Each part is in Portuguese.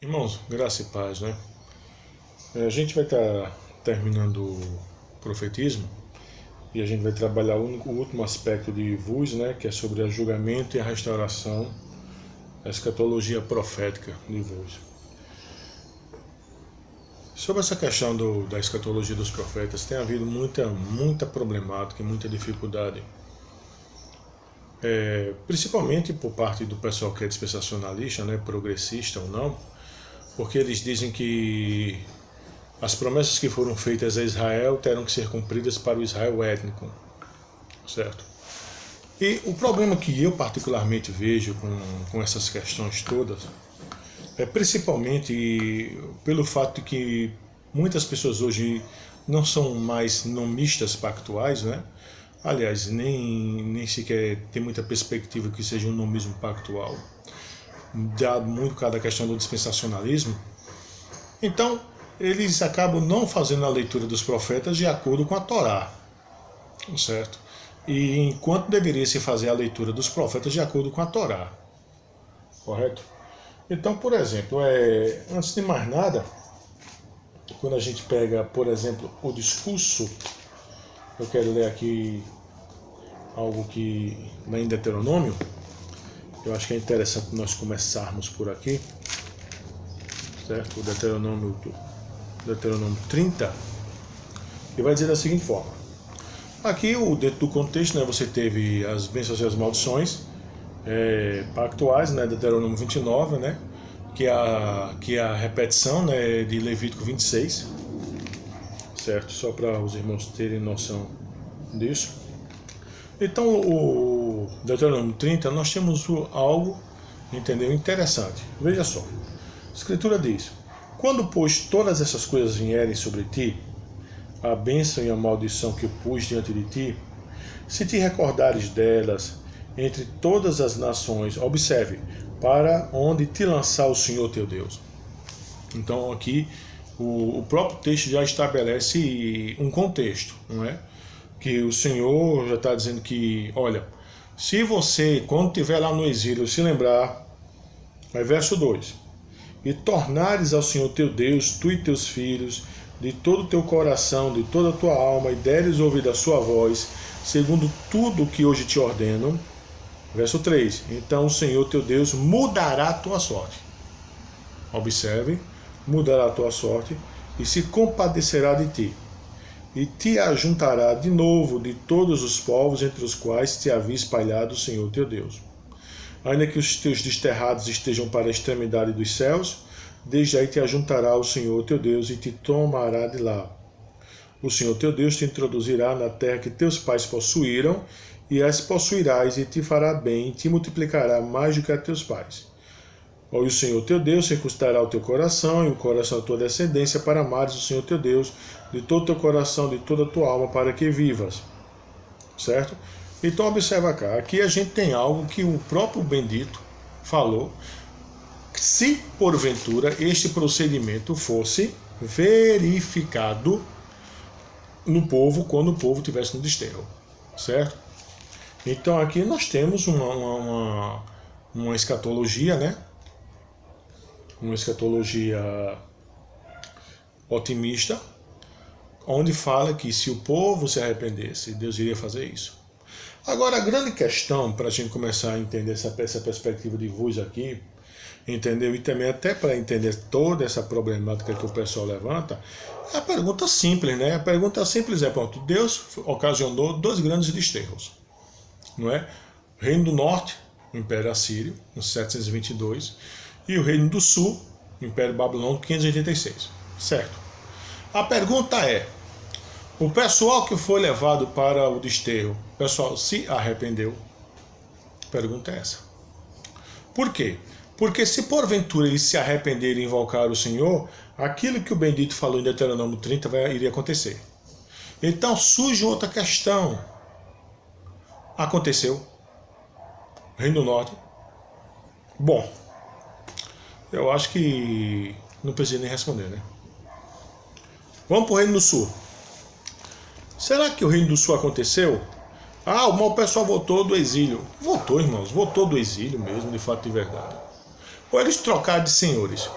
Irmãos, graça e paz, né? A gente vai estar terminando o profetismo e a gente vai trabalhar o último aspecto de Vuz, né? Que é sobre o julgamento e a restauração, a escatologia profética de Vuz. Sobre essa questão da escatologia dos profetas, tem havido muita problemática e muita dificuldade. Principalmente por parte do pessoal que é dispensacionalista, né? Progressista ou não, porque eles dizem que as promessas que foram feitas a Israel terão que ser cumpridas para o Israel étnico, certo? E o problema que eu particularmente vejo com essas questões todas é principalmente pelo fato de que muitas pessoas hoje não são mais nomistas pactuais, né? Aliás, nem sequer tem muita perspectiva que seja um nomismo pactual, dado muito cada questão do dispensacionalismo. Então, eles acabam não fazendo a leitura dos profetas de acordo com a Torá, certo? E enquanto deveria se fazer a leitura dos profetas de acordo com a Torá, correto? Então, por exemplo, antes de mais nada, quando a gente pega, por exemplo, o discurso, eu quero ler aqui algo que vem em Deuteronômio. Eu acho que é interessante nós começarmos por aqui, certo? O Deuteronômio 30, que vai dizer da seguinte forma. Aqui, dentro do contexto, né, você teve as bênçãos e as maldições pactuais, né, Deuteronômio 29, né, que é a repetição, né, de Levítico 26, certo? Só para os irmãos terem noção disso. Então, o Deuteronômio 30, nós temos algo, entendeu, interessante. Veja só. A Escritura diz: quando, pois, todas essas coisas vierem sobre ti, a bênção e a maldição que eu pus diante de ti, se te recordares delas entre todas as nações, observe, para onde te lançar o Senhor teu Deus. Então, aqui, o próprio texto já estabelece um contexto, não é? Que o Senhor já está dizendo que, olha, se você, quando estiver lá no exílio, se lembrar, verso 2, e tornares ao Senhor teu Deus, tu e teus filhos, de todo o teu coração, de toda a tua alma, e deres ouvido a sua voz, segundo tudo o que hoje te ordeno. Verso 3, então o Senhor teu Deus mudará a tua sorte. Observe, mudará a tua sorte, e se compadecerá de ti, e te ajuntará de novo de todos os povos entre os quais te havia espalhado o Senhor teu Deus. Ainda que os teus desterrados estejam para a extremidade dos céus, desde aí te ajuntará o Senhor teu Deus e te tomará de lá. O Senhor teu Deus te introduzirá na terra que teus pais possuíram, e as possuirás, e te fará bem, e te multiplicará mais do que a teus pais. E o Senhor teu Deus circuncidará o teu coração e o coração da tua descendência, para amares o Senhor teu Deus de todo o teu coração, de toda a tua alma, para que vivas. Certo? Então observa cá, aqui a gente tem algo que o próprio bendito falou, se porventura este procedimento fosse verificado no povo, quando o povo estivesse no desterro. Certo? Então aqui nós temos uma escatologia, né? Uma escatologia otimista, onde fala que se o povo se arrependesse, Deus iria fazer isso. Agora, a grande questão, para a gente começar a entender essa perspectiva de Vuz aqui, entendeu? E também até para entender toda essa problemática que o pessoal levanta, é a pergunta simples, né? A pergunta simples é, pronto, Deus ocasionou dois grandes desterros, não é? O Reino do Norte, o Império Assírio, em 722, e o Reino do Sul, o Império Babilônico, 586, certo? A pergunta é, o pessoal que foi levado para o desterro, o pessoal se arrependeu? A pergunta é essa. Por quê? Porque se porventura eles se arrependerem e invocar o Senhor, aquilo que o bendito falou em Deuteronômio 30 iria acontecer. Então surge outra questão. Aconteceu? Reino do Norte? Bom, eu acho que não precisa nem responder, né? Vamos para o Reino do Sul. Será que o Reino do Sul aconteceu? O pessoal voltou do exílio. Voltou, irmãos, voltou do exílio mesmo, de fato e verdade. Ou eles trocaram de senhores.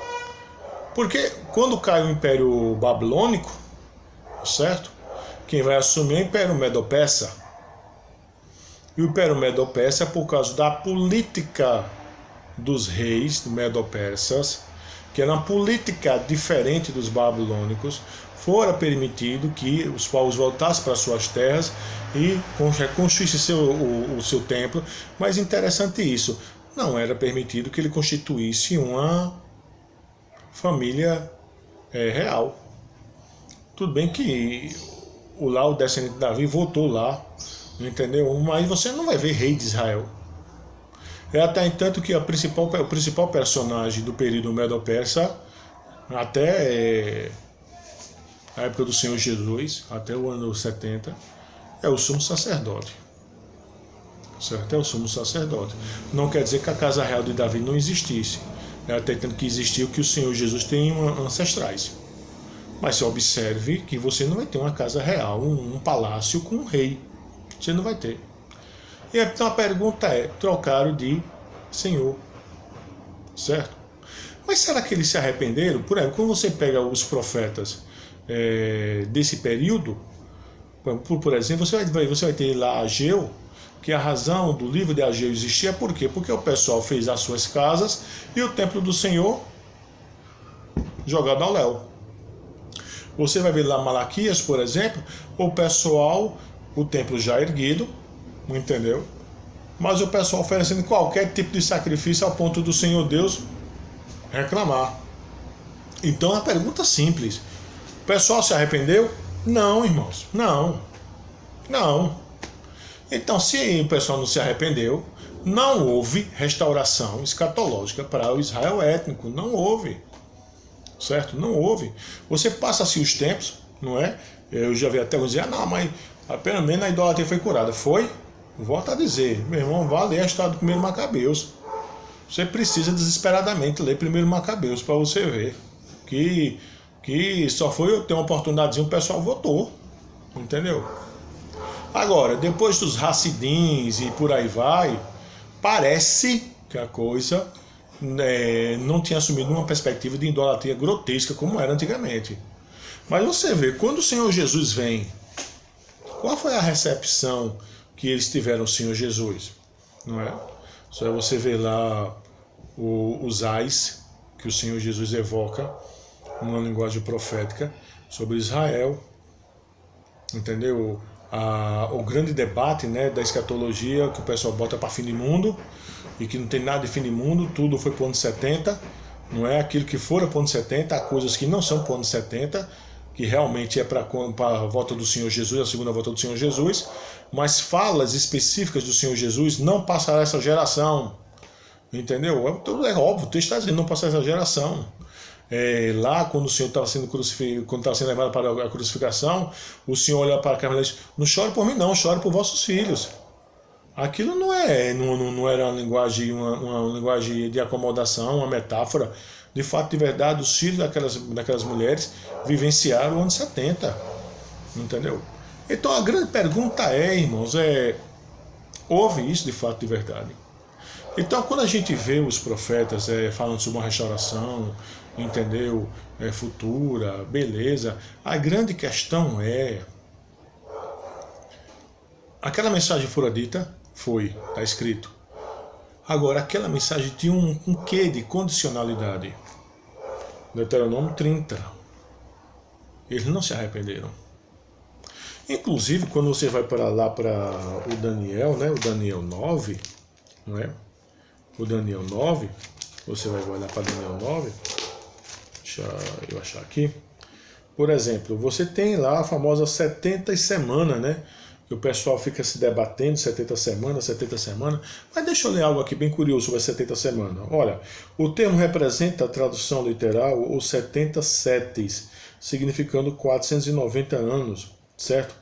Porque quando cai o Império Babilônico, certo? Quem vai assumir é o Império Medo-Persa. E o Império Medo-Persa, por causa da política dos reis medo-persas, que era uma política diferente dos babilônicos, fora permitido que os povos voltassem para suas terras e reconstruíssem o seu templo. Mas interessante isso, não era permitido que ele constituísse uma família real. Tudo bem que o descendente de Davi voltou lá, entendeu? Mas você não vai ver rei de Israel. É até entanto que o principal personagem do período Medo-Persa, até a época do Senhor Jesus, até o ano 70, é o sumo sacerdote. Certo? É o sumo sacerdote. Não quer dizer que a casa real de Davi não existisse. É até tanto que existiu que o Senhor Jesus tem ancestrais. Mas você observe que você não vai ter uma casa real, um palácio com um rei. Você não vai ter. E então a pergunta é, trocaram de Senhor. Certo? Mas será que eles se arrependeram? Por exemplo, quando você pega os profetas desse período, por exemplo, você vai ter lá Ageu, que a razão do livro de Ageu existia, por quê? Porque o pessoal fez as suas casas e o templo do Senhor jogado ao léu. Você vai ver lá Malaquias, por exemplo, o pessoal, o templo já erguido, entendeu? Mas o pessoal oferecendo qualquer tipo de sacrifício ao ponto do Senhor Deus reclamar. Então a pergunta simples: o pessoal se arrependeu? Não, irmãos, não. Então, se o pessoal não se arrependeu, não houve restauração escatológica para o Israel étnico. Não houve. Certo? Não houve. Você passa-se os tempos, não é? Eu já vi até uns dizer, não, mas pelo menos a idolatria foi curada. Foi? Volto a dizer, meu irmão, vá ler a história do 1 Macabeus. Você precisa desesperadamente ler 1 Macabeus para você ver que só foi eu ter uma oportunidadezinha, o pessoal votou. Entendeu? Agora, depois dos Hassidins e por aí vai, parece que a coisa não tinha assumido uma perspectiva de idolatria grotesca como era antigamente. Mas você vê, quando o Senhor Jesus vem, qual foi a recepção que eles tiveram o Senhor Jesus? Não é? Só você vê lá os ais que o Senhor Jesus evoca numa linguagem profética sobre Israel, entendeu? O grande debate, né, da escatologia que o pessoal bota para fim de mundo e que não tem nada de fim de mundo, tudo foi para o ano 70, não é? Aquilo que for para o ano 70, há coisas que não são para o ano 70, que realmente é para a volta do Senhor Jesus, a segunda volta do Senhor Jesus, mas falas específicas do Senhor Jesus não passará essa geração, entendeu? É óbvio, o texto está dizendo não passará essa geração. Lá quando o Senhor estava sendo crucificado, quando estava sendo levado para a crucificação, o Senhor olha para a câmera e diz, não chore por mim não, chore por vossos filhos. Aquilo não era uma linguagem de acomodação, uma metáfora. De fato, de verdade, os filhos daquelas mulheres vivenciaram o ano 70. Entendeu? Então a grande pergunta irmãos, houve isso de fato de verdade? Então quando a gente vê os profetas falando sobre uma restauração, entendeu? Futura, beleza. A grande questão aquela mensagem fora dita, está escrito. Agora, aquela mensagem tinha um quê de condicionalidade? Deuteronômio 30. Eles não se arrependeram. Inclusive, quando você vai para lá para o Daniel, né? O Daniel 9, não é? O Daniel 9, você vai olhar para Daniel 9, deixa eu achar aqui. Por exemplo, você tem lá a famosa 70 semanas, né? Que o pessoal fica se debatendo, 70 semanas. Mas deixa eu ler algo aqui bem curioso sobre as 70 semanas. Olha, o termo representa a tradução literal, os 70 séteis, significando 490 anos, certo?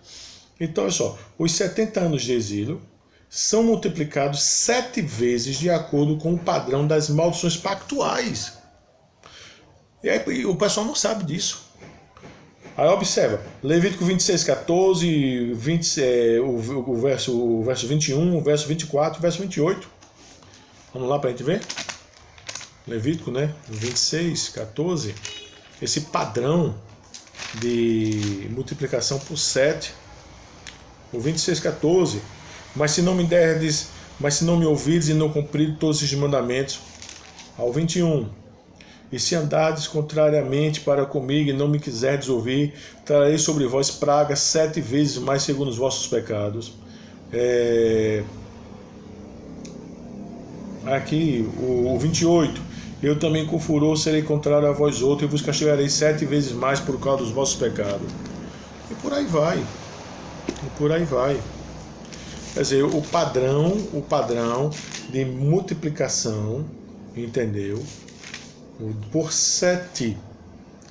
Então, olha só, os 70 anos de exílio são multiplicados 7 vezes de acordo com o padrão das maldições pactuais. E aí, o pessoal não sabe disso. Aí observa, Levítico 26, 14, 20, o verso 21, o verso 24, o verso 28. Vamos lá para a gente ver? Levítico, né? 26, 14, esse padrão de multiplicação por 7. O 26, 14, mas se não me ouvirdes e não cumprir todos esses mandamentos. Ao 21, e se andardes contrariamente para comigo e não me quiserdes ouvir, trarei sobre vós pragas 7 vezes mais segundo os vossos pecados. Aqui, o 28, eu também com furor serei contrário a vós outros e vos castigarei 7 vezes mais por causa dos vossos pecados. E por aí vai. Quer dizer, o padrão de multiplicação, entendeu? Por 7,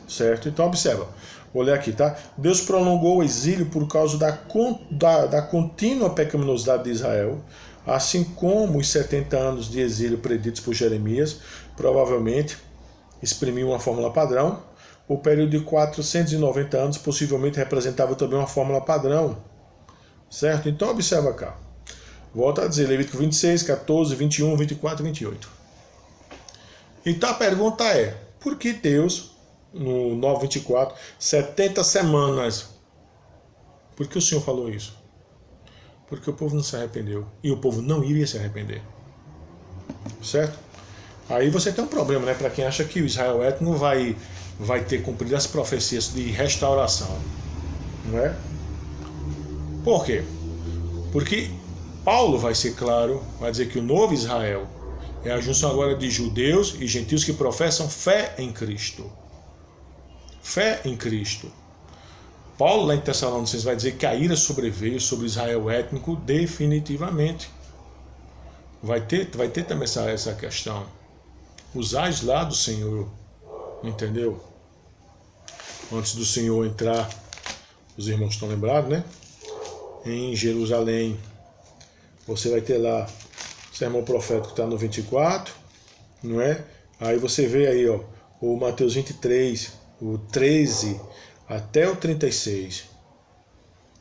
certo? Então observa, vou ler aqui, tá? Deus prolongou o exílio por causa da contínua pecaminosidade de Israel, assim como os 70 anos de exílio preditos por Jeremias, provavelmente exprimiam uma fórmula padrão. O período de 490 anos possivelmente representava também uma fórmula padrão, certo? Então observa cá. Volto a dizer, Levítico 26, 14, 21, 24 e 28. Então a pergunta é, por que Deus, no 9:24, 70 semanas? Por que o Senhor falou isso? Porque o povo não se arrependeu. E o povo não iria se arrepender. Certo? Aí você tem um problema, né? Para quem acha que o Israel étnico vai ter cumprido as profecias de restauração. Não é? Por quê? Porque Paulo vai ser claro, vai dizer que o novo Israel é a junção agora de judeus e gentios que professam fé em Cristo. Fé em Cristo. Paulo, lá em Tessalonicenses, vai dizer que a ira sobreveio sobre Israel étnico definitivamente. Vai ter também essa questão. Usais lá do Senhor, entendeu? Antes do Senhor entrar, os irmãos estão lembrados, né? Em Jerusalém, você vai ter lá o sermão profético que está no 24, não é? Aí você vê aí, ó, o Mateus 23, o 13 até o 36.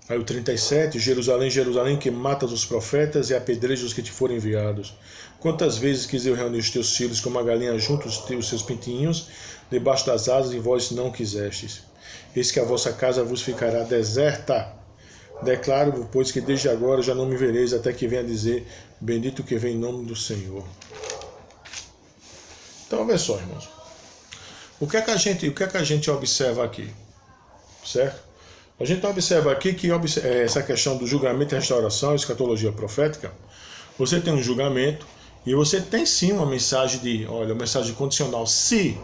Aí o 37, Jerusalém, Jerusalém, que matas os profetas e apedrejas os que te forem enviados. Quantas vezes quis eu reunir os teus filhos como a galinha junto os seus pintinhos, debaixo das asas, e vós não quisestes. Eis que a vossa casa vos ficará deserta. Declaro, pois, que desde agora já não me vereis, até que venha dizer, bendito que vem em nome do Senhor. Então, olha só, irmãos. O que é que a gente observa aqui? Certo? A gente observa aqui que essa questão do julgamento e restauração, escatologia profética, você tem um julgamento e você tem sim uma mensagem uma mensagem condicional, se,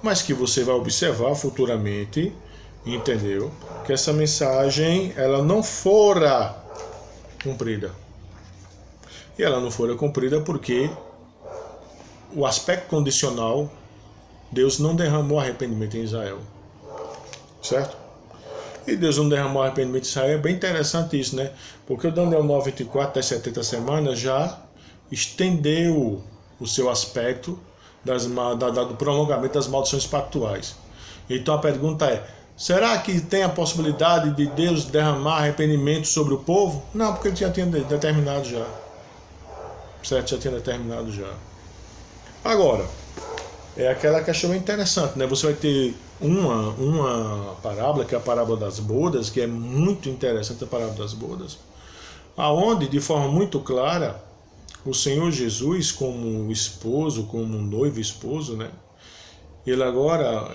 mas que você vai observar futuramente, entendeu? Que essa mensagem, ela não fora cumprida. E ela não fora cumprida porque o aspecto condicional, Deus não derramou arrependimento em Israel. Certo? E Deus não derramou arrependimento em Israel. É bem interessante isso, né? Porque o Daniel 9:24 das 70 semanas já estendeu o seu aspecto do prolongamento das maldições pactuais. Então a pergunta é, será que tem a possibilidade de Deus derramar arrependimento sobre o povo? Não, porque ele já tinha determinado já. Certo? Já tinha determinado já. Agora, é aquela questão interessante, né? Você vai ter uma parábola, que é a parábola das bodas, que é muito interessante, a parábola das bodas, aonde, de forma muito clara, o Senhor Jesus, como esposo, como noivo esposo, né? Ele agora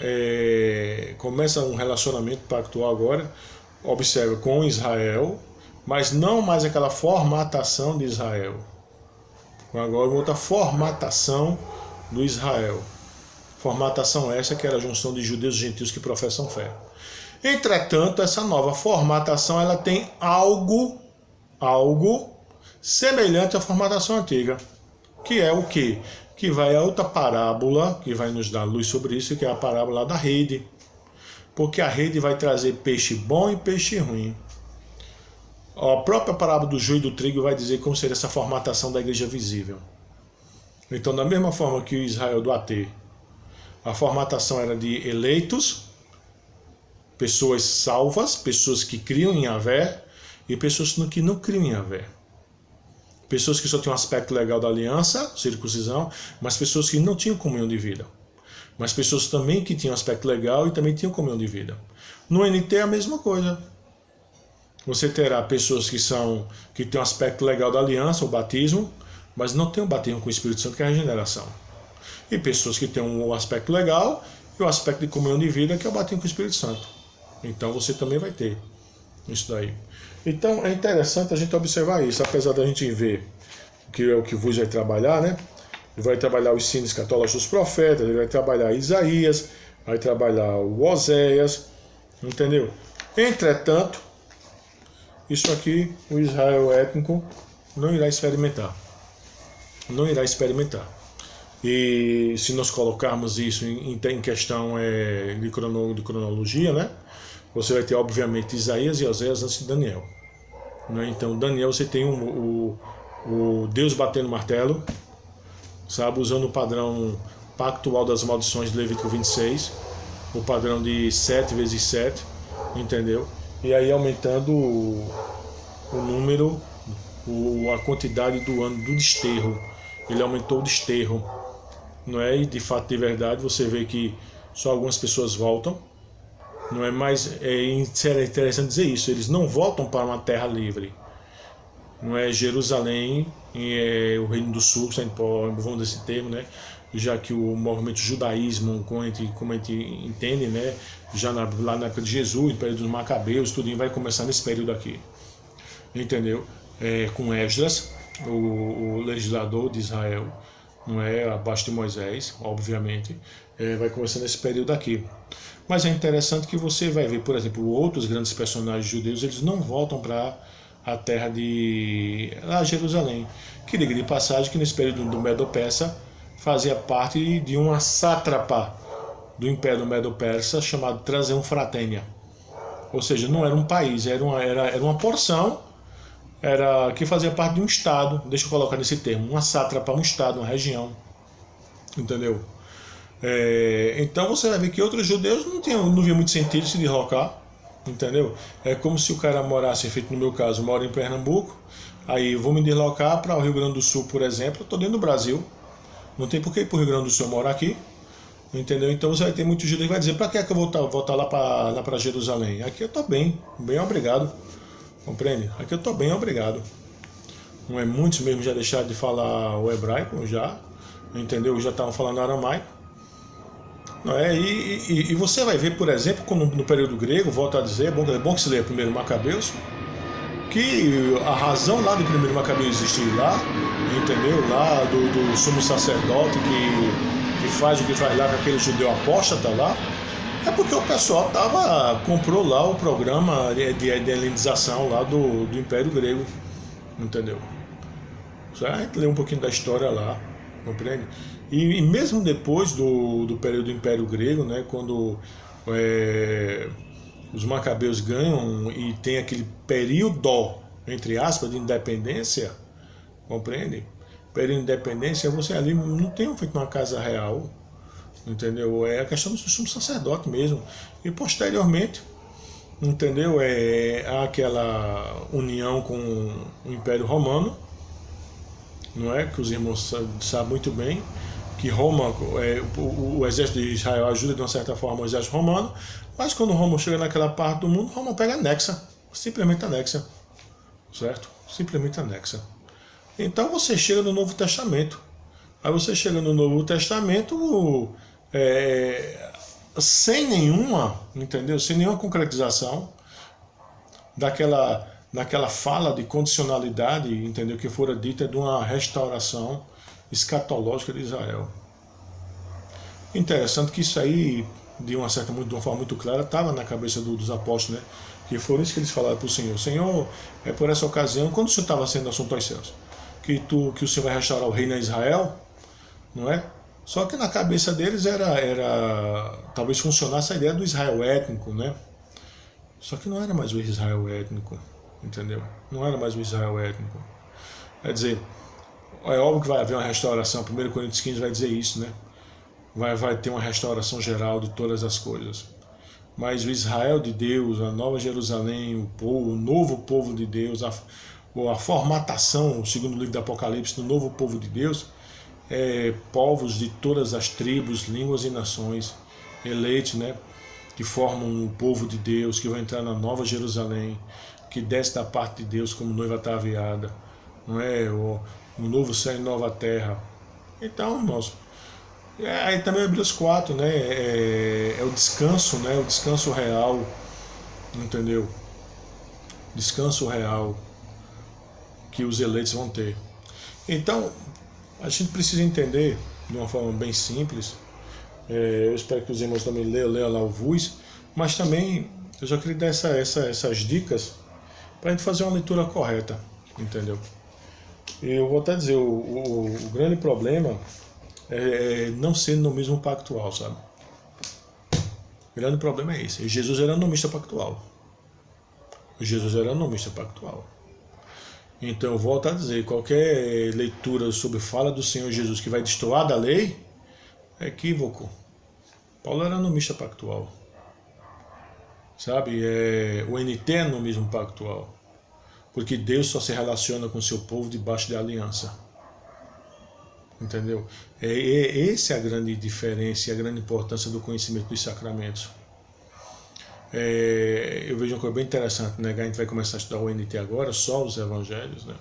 começa um relacionamento pactual agora, observa, com Israel, mas não mais aquela formatação de Israel. Agora outra formatação do Israel. Formatação essa que era a junção de judeus e gentios que professam fé. Entretanto, essa nova formatação, ela tem algo semelhante à formatação antiga. Que é o quê? Que vai a outra parábola, que vai nos dar luz sobre isso, que é a parábola da rede. Porque a rede vai trazer peixe bom e peixe ruim. A própria parábola do joio e do trigo vai dizer como seria essa formatação da igreja visível. Então, da mesma forma que o Israel do AT, a formatação era de eleitos, pessoas salvas, pessoas que criam em Yahvé, e pessoas que não criam em Yahvé. pessoas que só tinham um aspecto legal da aliança, circuncisão, mas pessoas que não tinham comunhão de vida. Mas pessoas também que tinham aspecto legal e também tinham comunhão de vida. No NT é a mesma coisa. Você terá pessoas que têm um aspecto legal da aliança, o batismo, mas não tem o batismo com o Espírito Santo, que é a regeneração. E pessoas que têm um aspecto legal e o aspecto de comunhão de vida, que é o batismo com o Espírito Santo. Então você também vai ter isso daí. Então é interessante a gente observar isso, apesar da gente ver que é o que vos vai trabalhar, né? Ele vai trabalhar os sínodos católicos dos profetas, ele vai trabalhar Isaías, vai trabalhar o Oséias, entendeu? Entretanto, isso aqui o Israel étnico não irá experimentar. Não irá experimentar. E se nós colocarmos isso em questão de cronologia, né? Você vai ter, obviamente, Isaías e Oséias antes de Daniel. Né? Então, Daniel, você tem o Deus batendo martelo, sabe? Usando o padrão pactual das maldições de Levítico 26, o padrão de 7 vezes 7, entendeu? E aí aumentando o número, a quantidade do ano do desterro. Ele aumentou o desterro, não é? E de fato, de verdade, você vê que só algumas pessoas voltam. Não é mais interessante dizer isso. Eles não voltam para uma terra livre. Não é Jerusalém, o Reino do Sul, vamos dizer esse termo, né? Já que o movimento judaísmo, como a gente entende, né? Já lá na época de Jesus, no período dos Macabeus, tudo vai começar nesse período aqui, entendeu? Com Esdras, o legislador de Israel, não é abaixo de Moisés, obviamente, vai começar nesse período aqui. Mas é interessante que você vai ver, por exemplo, outros grandes personagens judeus, eles não voltam para a terra de Jerusalém. Que diga de passagem que nesse período do Medo-Persa fazia parte de uma sátrapa do Império Medo-Persa chamado Transeunfratênia. Ou seja, não era um país, era uma porção que fazia parte de um estado, deixa eu colocar nesse termo, uma sátrapa, um estado, uma região, entendeu? Então você vai ver que outros judeus não via muito sentido se deslocar, entendeu? É como se o cara morasse, feito no meu caso, mora em Pernambuco, aí eu vou me deslocar para o Rio Grande do Sul, por exemplo, eu estou dentro do Brasil, não tem por que ir para o Rio Grande do Sul morar aqui, entendeu? Então você vai ter muitos judeus que vai dizer, para que é que eu vou voltar lá para Jerusalém? Aqui eu estou bem obrigado, compreende? Aqui eu estou bem obrigado. Não é, muitos mesmo já deixaram de falar o hebraico, entendeu? Já estavam falando aramaico. Não é? E você vai ver, por exemplo, quando no período grego, volto a dizer, é bom que se leia primeiro Macabeus, que a razão lá do primeiro Macabeus existir lá, entendeu? Lá do sumo sacerdote que faz o que faz lá com aquele judeu apóstata lá, é porque o pessoal comprou lá o programa de helenização lá do Império Grego, entendeu? A gente lê um pouquinho da história lá, compreende? E mesmo depois do período do Império Grego, né, quando os macabeus ganham e tem aquele período, entre aspas, de independência, compreende? Período de independência, você ali não tem feito uma casa real, entendeu? É a questão do sumo sacerdote mesmo. E posteriormente, entendeu? Há aquela união com o Império Romano, não é? Que os irmãos sabem muito bem, que Roma, o exército de Israel ajuda de uma certa forma o exército romano, mas quando Roma chega naquela parte do mundo, Roma pega anexa, simplesmente anexa, certo? Simplesmente anexa. Então você chega no Novo Testamento. Aí você chega no Novo Testamento sem nenhuma, entendeu? Sem nenhuma concretização daquela fala de condicionalidade, entendeu? Que fora dita de uma restauração escatológica de Israel. Interessante que isso aí, de uma forma muito clara, estava na cabeça dos apóstolos, né? Que foram isso que eles falaram para o Senhor. Senhor, por essa ocasião, quando o Senhor estava sendo assunto aos céus, que o Senhor vai restaurar o reino a Israel, não é? Só que na cabeça deles talvez funcionasse a ideia do Israel étnico, né? Só que não era mais o Israel étnico, entendeu? Não era mais o Israel étnico. Quer dizer, é óbvio que vai haver uma restauração, 1 Coríntios 15 vai dizer isso, né? Vai ter uma restauração geral de todas as coisas. Mas o Israel de Deus, a Nova Jerusalém, o novo povo de Deus, ou a formatação, segundo o livro do Apocalipse, do novo povo de Deus, povos de todas as tribos, línguas e nações, eleitos, né, que formam o povo de Deus, que vão entrar na Nova Jerusalém, que desce da parte de Deus como noiva ataviada, não é? O novo céu e nova terra. Então, irmãos, aí também Hebreus 4, né, é o descanso, né, o descanso real, entendeu? Descanso real que os eleitos vão ter. Então, a gente precisa entender de uma forma bem simples. Eu espero que os irmãos também leiam lá o VUS, mas também eu já queria dar essas dicas para a gente fazer uma leitura correta, entendeu? E eu vou até dizer, o grande problema é não ser nomismo pactual, sabe? O grande problema é esse. Jesus era nomista pactual. Jesus era nomista pactual. Então eu volto a dizer, qualquer leitura sobre fala do Senhor Jesus que vai destoar da lei é equívoco. Paulo era nomista pactual. Sabe? O NT é nomismo pactual. Porque Deus só se relaciona com o seu povo debaixo da aliança. Entendeu? Essa é a grande diferença e a grande importância do conhecimento dos sacramentos. Eu vejo uma coisa bem interessante, né? A gente vai começar a estudar o NT agora, só os evangelhos, né?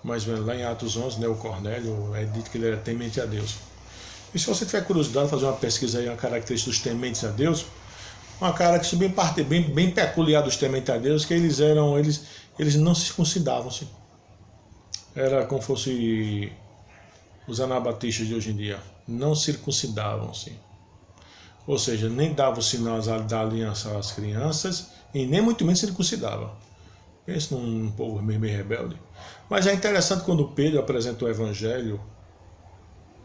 Mas lá em Atos 11, né, o Cornélio é dito que ele era temente a Deus. E se você tiver curiosidade de fazer uma pesquisa aí, uma característica dos tementes a Deus, uma característica bem peculiar dos tementes a Deus, que eles não circuncidavam-se. Era como fosse os anabatistas de hoje em dia. Não circuncidavam-se. Ou seja, nem dava o sinal da aliança às crianças e nem muito menos circuncidava. Pense num povo meio rebelde. Mas é interessante quando Pedro apresenta o Evangelho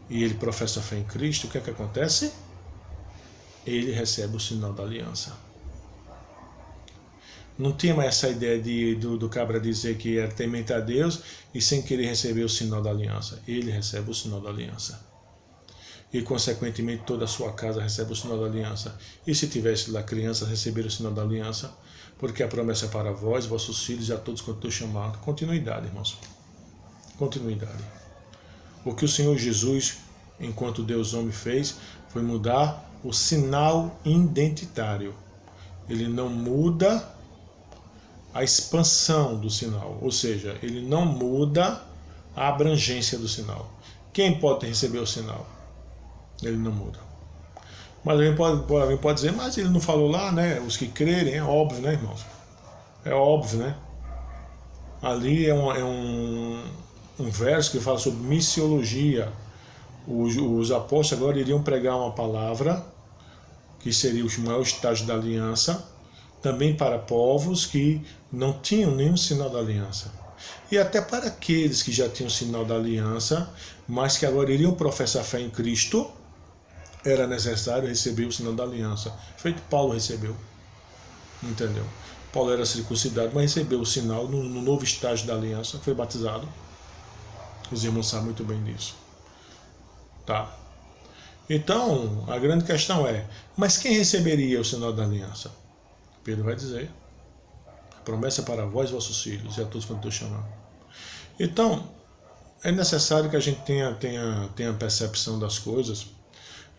e ele professa a fé em Cristo, o que é que acontece? Ele recebe o sinal da aliança. Não tinha mais essa ideia do cabra dizer que era temente a Deus e sem querer receber o sinal da aliança. Ele recebe o sinal da aliança. E, consequentemente, toda a sua casa recebe o sinal da aliança. E se tivesse lá crianças, receber o sinal da aliança, porque a promessa é para vós, vossos filhos e a todos quanto eu chamar. Continuidade, irmãos. Continuidade. O que o Senhor Jesus, enquanto Deus homem, fez, foi mudar o sinal identitário. Ele não muda a expansão do sinal, ou seja, ele não muda a abrangência do sinal. Quem pode receber o sinal? Ele não muda. Mas alguém pode dizer, mas ele não falou lá, né? Os que crerem, é óbvio, né, irmãos? É óbvio, né? Ali é um verso que fala sobre missiologia. Os apóstolos agora iriam pregar uma palavra, que seria o maior estágio da aliança, também para povos que não tinham nenhum sinal da aliança. E até para aqueles que já tinham o sinal da aliança, mas que agora iriam professar fé em Cristo, era necessário receber o sinal da aliança. Feito Paulo recebeu. Entendeu? Paulo era circuncidado, mas recebeu o sinal no novo estágio da aliança, foi batizado. Os irmãos sabem muito bem disso. Tá? Então, a grande questão é, mas quem receberia o sinal da aliança? Pedro vai dizer, a promessa é para vós, vossos filhos, e a todos quanto eu chamar. Então, é necessário que a gente tenha percepção das coisas,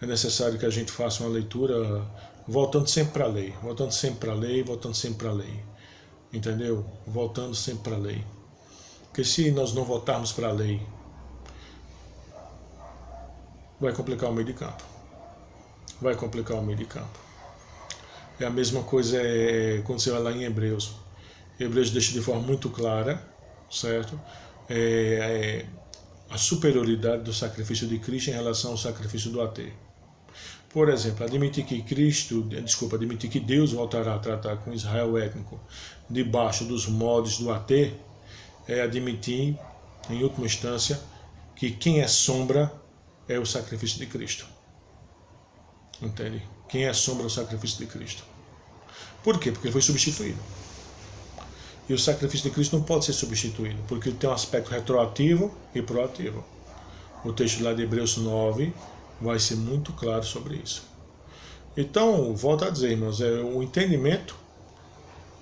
é necessário que a gente faça uma leitura voltando sempre para a lei, voltando sempre para a lei, voltando sempre para a lei. Entendeu? Voltando sempre para a lei. Porque se nós não voltarmos para a lei, vai complicar o meio de campo. Vai complicar o meio de campo. É a mesma coisa quando você vai lá em Hebreus. Hebreus deixa de forma muito clara, certo? A superioridade do sacrifício de Cristo em relação ao sacrifício do ateu. Por exemplo, admitir que Deus voltará a tratar com Israel étnico debaixo dos moldes do ateu, é admitir, em última instância, que quem é sombra é o sacrifício de Cristo. Entende? Quem é sombra é o sacrifício de Cristo. Por quê? Porque ele foi substituído. E o sacrifício de Cristo não pode ser substituído, porque ele tem um aspecto retroativo e proativo. O texto lá de Hebreus 9 vai ser muito claro sobre isso. Então, volto a dizer, irmãos, o entendimento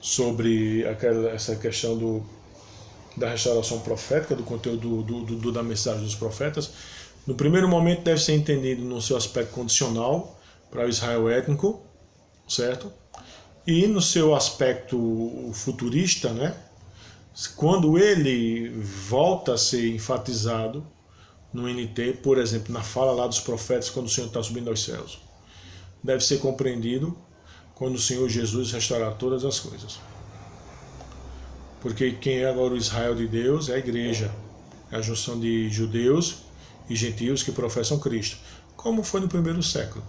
sobre essa questão da restauração profética, do conteúdo da mensagem dos profetas. No primeiro momento deve ser entendido no seu aspecto condicional, para o Israel étnico, certo? E no seu aspecto futurista, né? Quando ele volta a ser enfatizado no NT, por exemplo, na fala lá dos profetas, quando o Senhor está subindo aos céus, deve ser compreendido quando o Senhor Jesus restaurar todas as coisas. Porque quem é agora o Israel de Deus é a igreja, é a junção de judeus e gentios que professam Cristo, como foi no primeiro século.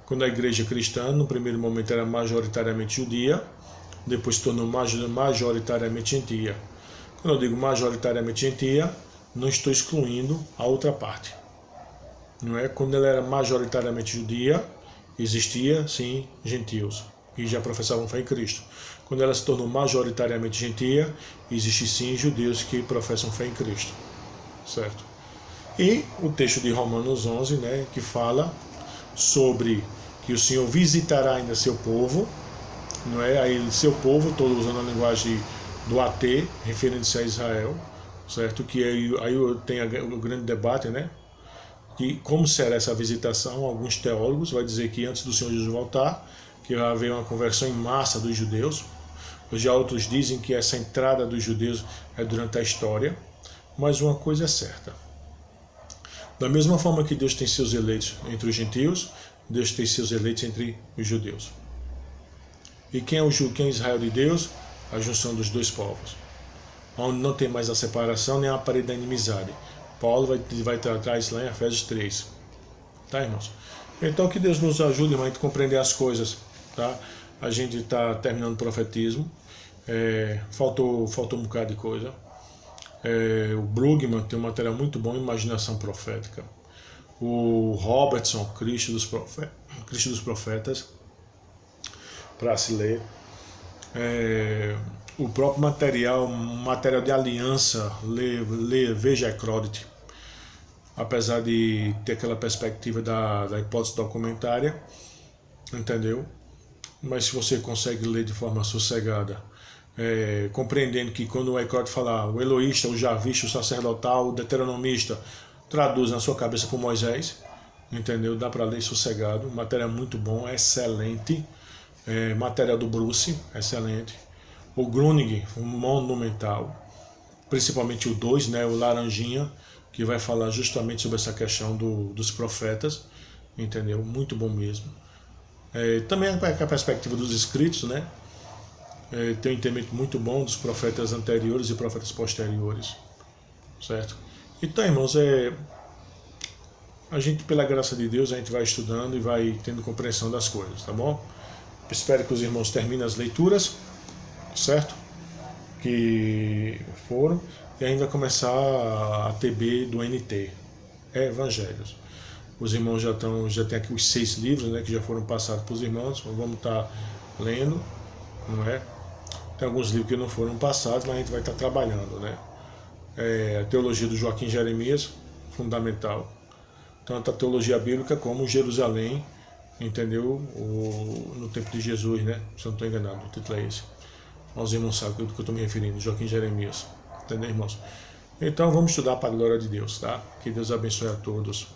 Quando a igreja cristã, no primeiro momento, era majoritariamente judia, depois se tornou majoritariamente gentia. Quando eu digo majoritariamente gentia, não estou excluindo a outra parte. Não é? Quando ela era majoritariamente judia, existia, sim, gentios, que já professavam fé em Cristo. Quando ela se tornou majoritariamente gentia, existe sim judeus que professam fé em Cristo. Certo? E o texto de Romanos 11, né, que fala sobre que o Senhor visitará ainda seu povo, não é? Aí seu povo, estou usando a linguagem do AT, referindo-se a Israel, certo? Que aí tem o grande debate, né? Que como será essa visitação? Alguns teólogos vão dizer que antes do Senhor Jesus voltar, que vai haver uma conversão em massa dos judeus. Já outros dizem que essa entrada dos judeus é durante a história, mas uma coisa é certa. Da mesma forma que Deus tem seus eleitos entre os gentios, Deus tem seus eleitos entre os judeus. E quem é Israel de Deus? A junção dos dois povos, onde não tem mais a separação nem a parede da inimizade. Paulo vai tratar isso lá em Efésios 3. Tá, irmãos? Então que Deus nos ajude, irmão, a compreender as coisas. Tá? A gente está terminando o profetismo. Faltou um bocado de coisa. O Brugman tem um material muito bom, Imaginação Profética. O Robertson, Cristo dos Profetas, para se ler. O próprio material de aliança, veja Ecrodite, apesar de ter aquela perspectiva da hipótese documentária, entendeu? Mas se você consegue ler de forma sossegada, compreendendo que quando o Ecrodite falar o eloísta, o javista, o sacerdotal, o deuteronomista, traduz na sua cabeça por Moisés, entendeu? Dá para ler sossegado, material muito bom, excelente. Material do Bruce, excelente. O Grunig, monumental. Principalmente o 2, né, o Laranjinha, que vai falar justamente sobre essa questão dos profetas, entendeu? Muito bom mesmo. Também a perspectiva dos escritos, né? Tem um entendimento muito bom dos profetas anteriores e profetas posteriores, certo? Então, irmãos, a gente, pela graça de Deus, a gente vai estudando e vai tendo compreensão das coisas, tá bom? Espero que os irmãos terminem as leituras, certo? Que foram, e ainda começar a TB do NT, Evangelhos. Os irmãos já tem aqui os 6 livros, né, que já foram passados para os irmãos, vamos estar lendo, não é? Tem alguns livros que não foram passados, mas a gente vai estar trabalhando, né? A teologia do Joaquim Jeremias, fundamental. Tanto a teologia bíblica como Jerusalém, entendeu? No tempo de Jesus, né? Se eu não estou enganado, o título é esse. Os irmãos sabem do que eu estou me referindo, Joaquim Jeremias. Entendeu, irmãos? Então vamos estudar para a glória de Deus, tá? Que Deus abençoe a todos.